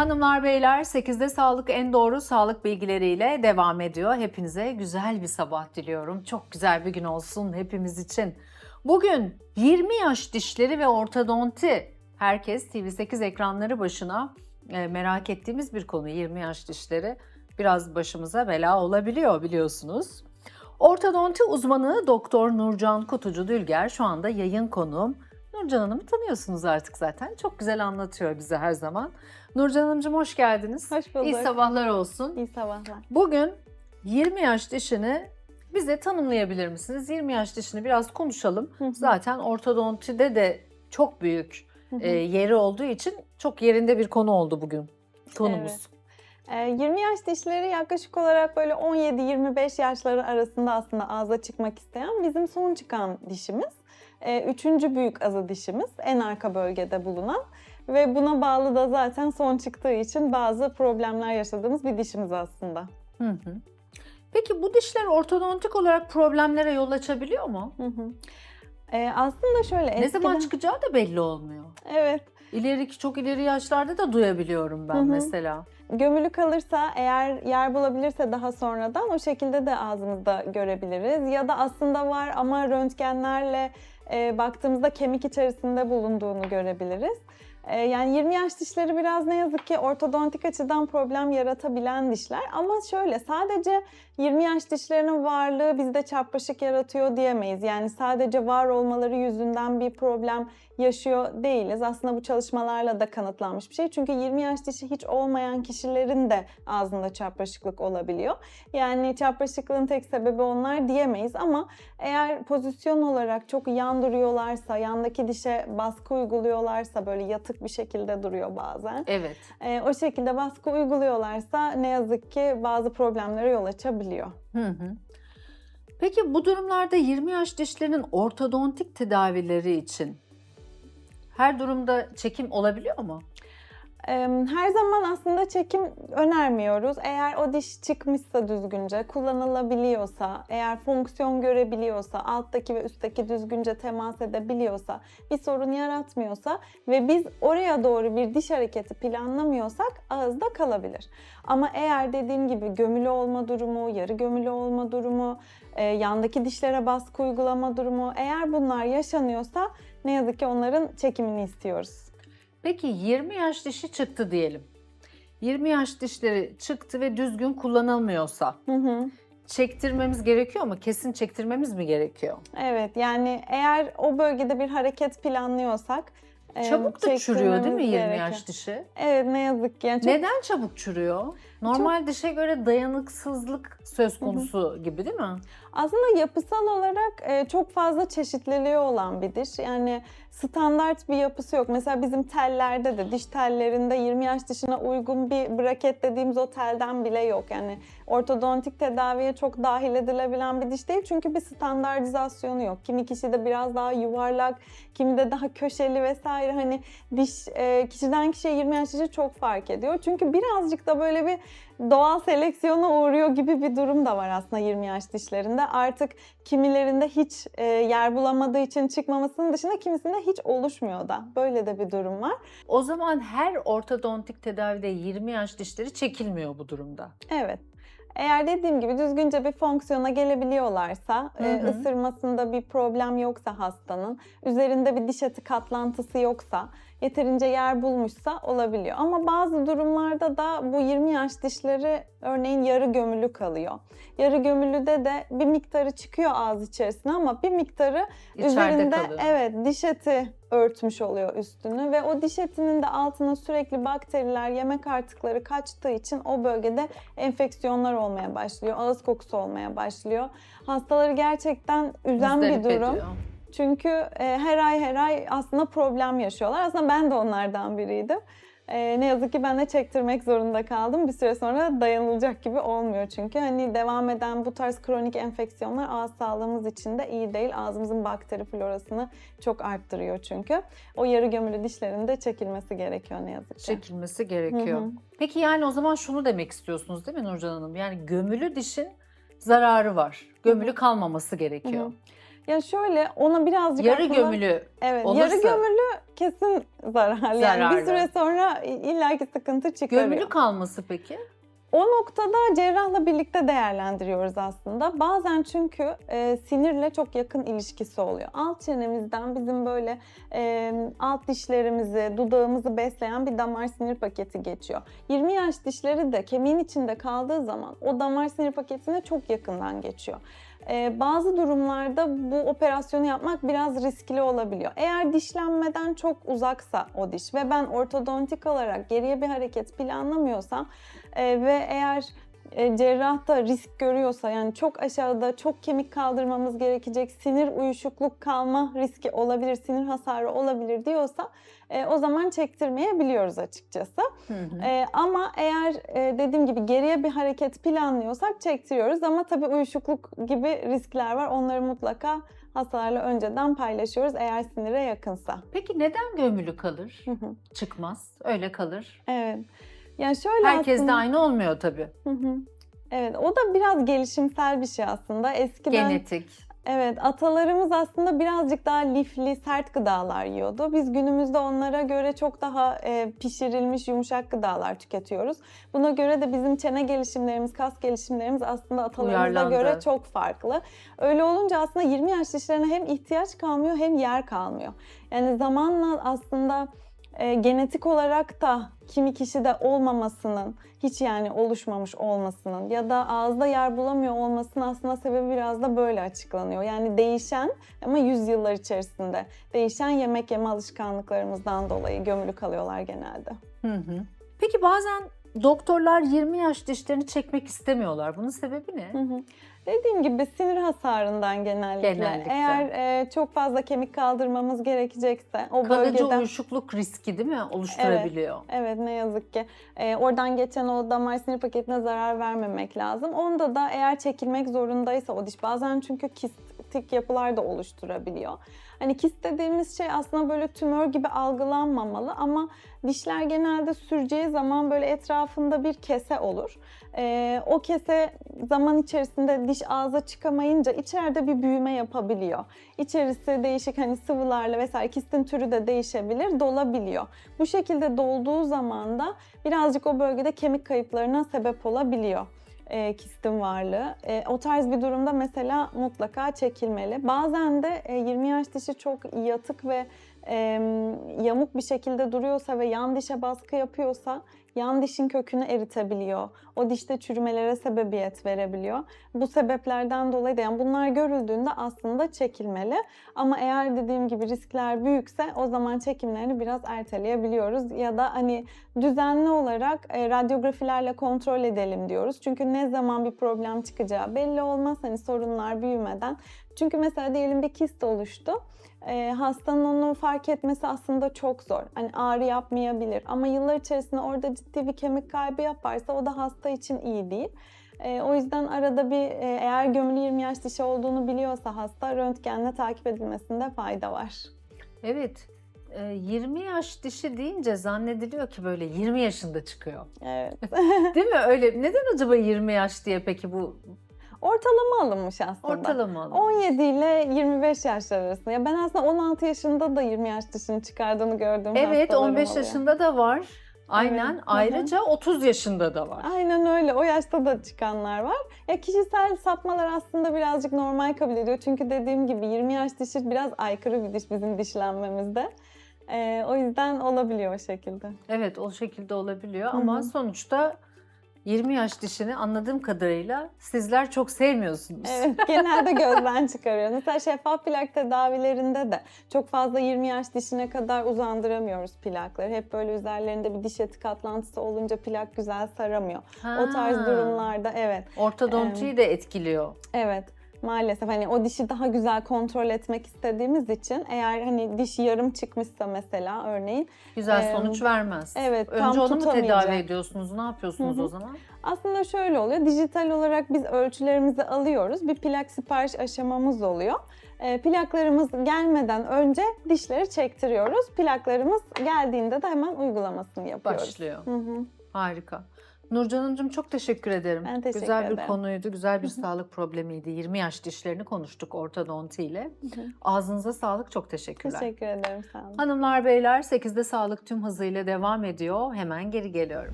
Hanımlar beyler 8'de sağlık en doğru sağlık bilgileriyle devam ediyor. Hepinize güzel bir sabah diliyorum. Çok güzel bir gün olsun hepimiz için. Bugün 20 yaş dişleri ve ortodonti. Herkes TV8 ekranları başına merak ettiğimiz bir konu 20 yaş dişleri. Biraz başımıza bela olabiliyor biliyorsunuz. Ortodonti uzmanı Doktor Nurcan Kutucu Dülger şu anda yayın konuğum. Nurcan Hanım'ı tanıyorsunuz artık zaten. Çok güzel anlatıyor bize her zaman. Nurcan Hanımcığım hoş geldiniz. Hoş bulduk. İyi sabahlar olsun. İyi sabahlar. Bugün 20 yaş dişini bize tanımlayabilir misiniz? 20 yaş dişini biraz konuşalım. Zaten ortodontide de çok büyük yeri olduğu için çok yerinde bir konu oldu bugün konumuz. Evet. 20 yaş dişleri yaklaşık olarak böyle 17-25 yaşları arasında aslında ağza çıkmak isteyen bizim son çıkan dişimiz. Üçüncü büyük azı dişimiz, en arka bölgede bulunan ve buna bağlı da zaten son çıktığı için bazı problemler yaşadığımız bir dişimiz aslında. Peki bu dişler ortodontik olarak problemlere yol açabiliyor mu? Aslında şöyle Ne zaman çıkacağı da belli olmuyor. Evet. Çok ileri yaşlarda da duyabiliyorum ben mesela. Gömülü kalırsa, eğer yer bulabilirse daha sonradan o şekilde de ağzımızda görebiliriz. Ya da aslında var ama röntgenlerle baktığımızda kemik içerisinde bulunduğunu görebiliriz. Yani 20 yaş dişleri biraz ne yazık ki ortodontik açıdan problem yaratabilen dişler. Ama şöyle, sadece 20 yaş dişlerinin varlığı bizde çapraşık yaratıyor diyemeyiz. Yani sadece var olmaları yüzünden bir problem yaşıyor değiliz. Aslında bu çalışmalarla da kanıtlanmış bir şey. Çünkü 20 yaş dişi hiç olmayan kişilerin de ağzında çapraşıklık olabiliyor. Yani çapraşıklığın tek sebebi onlar diyemeyiz ama eğer pozisyon olarak çok yan duruyorlarsa, yandaki dişe baskı uyguluyorlarsa, böyle yatık bir şekilde duruyor bazen. Evet. O şekilde baskı uyguluyorlarsa ne yazık ki bazı problemlere yol açabiliyor. Peki bu durumlarda 20 yaş dişlerinin ortodontik tedavileri için her durumda çekim olabiliyor mu? Her zaman aslında çekim önermiyoruz. Eğer o diş çıkmışsa düzgünce, kullanılabiliyorsa, eğer fonksiyon görebiliyorsa, alttaki ve üstteki düzgünce temas edebiliyorsa, bir sorun yaratmıyorsa ve biz oraya doğru bir diş hareketi planlamıyorsak ağızda kalabilir. Ama eğer dediğim gibi gömülü olma durumu, yarı gömülü olma durumu, yandaki dişlere baskı uygulama durumu, eğer bunlar yaşanıyorsa ne yazık ki onların çekimini istiyoruz. Peki 20 yaş dişi çıktı diyelim. 20 yaş dişleri çıktı ve düzgün kullanılmıyorsa çektirmemiz gerekiyor mu? Kesin çektirmemiz mi gerekiyor? Evet, yani eğer o bölgede bir hareket planlıyorsak çabuk da çürüyor değil mi 20 gerekiyor. yaş dişi? Evet, ne yazık ki. Yani Neden çabuk çürüyor? Normal dişe göre dayanıksızlık söz konusu gibi değil mi? Aslında yapısal olarak çok fazla çeşitliliği olan bir diş. Yani standart bir yapısı yok. Mesela bizim tellerde de, diş tellerinde 20 yaş dişine uygun bir braket dediğimiz o telden bile yok. Yani ortodontik tedaviye çok dahil edilebilen bir diş değil. Çünkü bir standartizasyonu yok. Kimi kişide biraz daha yuvarlak, kimi de daha köşeli vesaire. Hani diş kişiden kişiye 20 yaş dişi çok fark ediyor. Çünkü birazcık da böyle bir doğal seleksiyona uğruyor gibi bir durum da var aslında 20 yaş dişlerinde. Artık kimilerinde hiç yer bulamadığı için çıkmamasının dışında kimisinde hiç oluşmuyor da. Böyle de bir durum var. O zaman her ortodontik tedavide 20 yaş dişleri çekilmiyor bu durumda. Evet. Eğer dediğim gibi düzgünce bir fonksiyona gelebiliyorlarsa, ısırmasında bir problem yoksa hastanın, üzerinde bir diş eti katlantısı yoksa, yeterince yer bulmuşsa olabiliyor. Ama bazı durumlarda da bu 20 yaş dişleri örneğin yarı gömülü kalıyor. Yarı gömülüde de bir miktarı çıkıyor ağız içerisine ama bir miktarı İçeride üzerinde kalıyor. diş eti örtmüş oluyor üstünü ve o diş etinin de altına sürekli bakteriler, yemek artıkları kaçtığı için o bölgede enfeksiyonlar olmaya başlıyor, ağız kokusu olmaya başlıyor. Hastaları gerçekten üzen bir durum. Ediyor. Çünkü her ay aslında problem yaşıyorlar. Aslında ben de onlardan biriydim. Ne yazık ki ben de çektirmek zorunda kaldım. Bir süre sonra dayanılacak gibi olmuyor çünkü. Hani devam eden bu tarz kronik enfeksiyonlar ağız sağlığımız için de iyi değil. Ağzımızın bakteri florasını çok arttırıyor çünkü. O yarı gömülü dişlerin de çekilmesi gerekiyor ne yazık ki. Çekilmesi gerekiyor. Peki yani o zaman şunu demek istiyorsunuz değil mi Nurcan Hanım? Yani gömülü dişin zararı var. Gömülü kalmaması gerekiyor. Ya şöyle ona birazcık yarı gömülü evet, olursa... yarı gömülü kesin zararlı. Yani Zararlı. bir süre sonra illaki sıkıntı çıkarıyor. Gömülü kalması peki? O noktada cerrahla birlikte değerlendiriyoruz aslında. Bazen çünkü sinirle çok yakın ilişkisi oluyor. Alt çenemizden bizim böyle alt dişlerimizi, dudağımızı besleyen bir damar sinir paketi geçiyor. 20 yaş dişleri de kemiğin içinde kaldığı zaman o damar sinir paketine çok yakından geçiyor. Bazı durumlarda bu operasyonu yapmak biraz riskli olabiliyor. Eğer dişlenmeden çok uzaksa o diş ve ben ortodontik olarak geriye bir hareket planlamıyorsam ve eğer cerrah da risk görüyorsa, yani çok aşağıda çok kemik kaldırmamız gerekecek, sinir uyuşukluk kalma riski olabilir, sinir hasarı olabilir diyorsa o zaman çektirmeyebiliyoruz açıkçası. Ama eğer dediğim gibi geriye bir hareket planlıyorsak çektiriyoruz ama tabii uyuşukluk gibi riskler var. Onları mutlaka hastalarla önceden paylaşıyoruz eğer sinire yakınsa. Peki neden gömülü kalır? Çıkmaz, öyle kalır. Evet. Yani şöyle Herkes aslında, de aynı olmuyor tabii. Evet, o da biraz gelişimsel bir şey aslında. Eskiden Genetik. evet, atalarımız aslında birazcık daha lifli, sert gıdalar yiyordu. Biz günümüzde onlara göre çok daha pişirilmiş, yumuşak gıdalar tüketiyoruz. Buna göre de bizim çene gelişimlerimiz, kas gelişimlerimiz aslında atalarımıza Uyarlandı. göre çok farklı. Öyle olunca aslında 20 yaş dişlerine hem ihtiyaç kalmıyor hem yer kalmıyor. Yani zamanla aslında genetik olarak da kimi kişide olmamasının, hiç yani oluşmamış olmasının ya da ağızda yer bulamıyor olmasının aslında sebebi biraz da böyle açıklanıyor. Yani değişen ama yüzyıllar içerisinde değişen yemek yeme alışkanlıklarımızdan dolayı gömülü kalıyorlar genelde. Peki bazen doktorlar 20 yaş dişlerini çekmek istemiyorlar. Bunun sebebi ne? Dediğim gibi sinir hasarından genellikle. Eğer çok fazla kemik kaldırmamız gerekecekse o Kalıcı bölgeden... uyuşukluk riski değil mi oluşturabiliyor? Evet, ne yazık ki. Oradan geçen o damar sinir paketine zarar vermemek lazım. Onda da eğer çekilmek zorundaysa o diş, bazen çünkü kistik yapılar da oluşturabiliyor. Hani kist dediğimiz şey aslında böyle tümör gibi algılanmamalı ama dişler genelde süreceği zaman böyle etrafında bir kese olur. O kese zaman içerisinde diş ağza çıkamayınca içeride bir büyüme yapabiliyor. İçerisi değişik hani sıvılarla vesaire, kistin türü de değişebilir, dolabiliyor. Bu şekilde dolduğu zaman da birazcık o bölgede kemik kayıplarına sebep olabiliyor kistin varlığı. O tarz bir durumda mesela mutlaka çekilmeli. Bazen de 20 yaş dişi çok yatık ve yamuk bir şekilde duruyorsa ve yan dişe baskı yapıyorsa yan dişin kökünü eritebiliyor. O dişte çürümelere sebebiyet verebiliyor. Bu sebeplerden dolayı da yani bunlar görüldüğünde aslında çekilmeli. Ama eğer dediğim gibi riskler büyükse o zaman çekimlerini biraz erteleyebiliyoruz. Ya da hani düzenli olarak radyografilerle kontrol edelim diyoruz. Çünkü ne zaman bir problem çıkacağı belli olmaz. Hani sorunlar büyümeden. Çünkü mesela diyelim bir kist oluştu. Hastanın onu fark etmesi aslında çok zor. Hani ağrı yapmayabilir ama yıllar içerisinde orada ciddi bir kemik kaybı yaparsa o da hasta için iyi değil. O yüzden arada bir eğer gömülü 20 yaş dişi olduğunu biliyorsa hasta röntgenle takip edilmesinde fayda var. Evet. 20 yaş dişi deyince zannediliyor ki böyle 20 yaşında çıkıyor. Evet. Değil mi? Öyle. Neden acaba 20 yaş diye peki bu? Ortalama alınmış aslında. Ortalama alınmış. 17 ile 25 yaşlar arasında. Ya ben aslında 16 yaşında da 20 yaş dişini çıkardığını gördüm. Evet, 15 yaşında da var. Aynen. Evet. Ayrıca 30 yaşında da var. Aynen öyle. O yaşta da çıkanlar var. Ya kişisel sapmalar aslında birazcık normal kabul ediyor. Çünkü dediğim gibi 20 yaş dişi biraz aykırı bir diş bizim dişlenmemizde. O yüzden olabiliyor o şekilde. Evet, o şekilde olabiliyor ama sonuçta 20 yaş dişini anladığım kadarıyla sizler çok sevmiyorsunuz. Evet, genelde gözden çıkarıyor. Mesela şeffaf plak tedavilerinde de çok fazla 20 yaş dişine kadar uzandıramıyoruz plakları. Hep böyle üzerlerinde bir diş eti katlantısı olunca plak güzel saramıyor. O tarz durumlarda evet. Ortodontiyi de etkiliyor. Evet. Maalesef hani o dişi daha güzel kontrol etmek istediğimiz için eğer hani diş yarım çıkmışsa mesela örneğin. Güzel sonuç vermez. Evet, Önce tam onu mu tutamayacak. tedavi ediyorsunuz? Ne yapıyorsunuz o zaman? Aslında şöyle oluyor. Dijital olarak biz ölçülerimizi alıyoruz. Bir plak sipariş aşamamız oluyor. Plaklarımız gelmeden önce dişleri çektiriyoruz. Plaklarımız geldiğinde de hemen uygulamasını yapıyoruz. Başlıyor. Hı hı. Harika. Nurcan Hanımcığım çok teşekkür ederim. Ben teşekkür Güzel bir ederim. konuydu, güzel bir sağlık problemiydi. 20 yaş dişlerini konuştuk ortodonti ile. Ağzınıza sağlık, çok teşekkürler. Teşekkür ederim, sağ olun. Hanımlar beyler 8'de sağlık tüm hızıyla devam ediyor. Hemen geri geliyorum.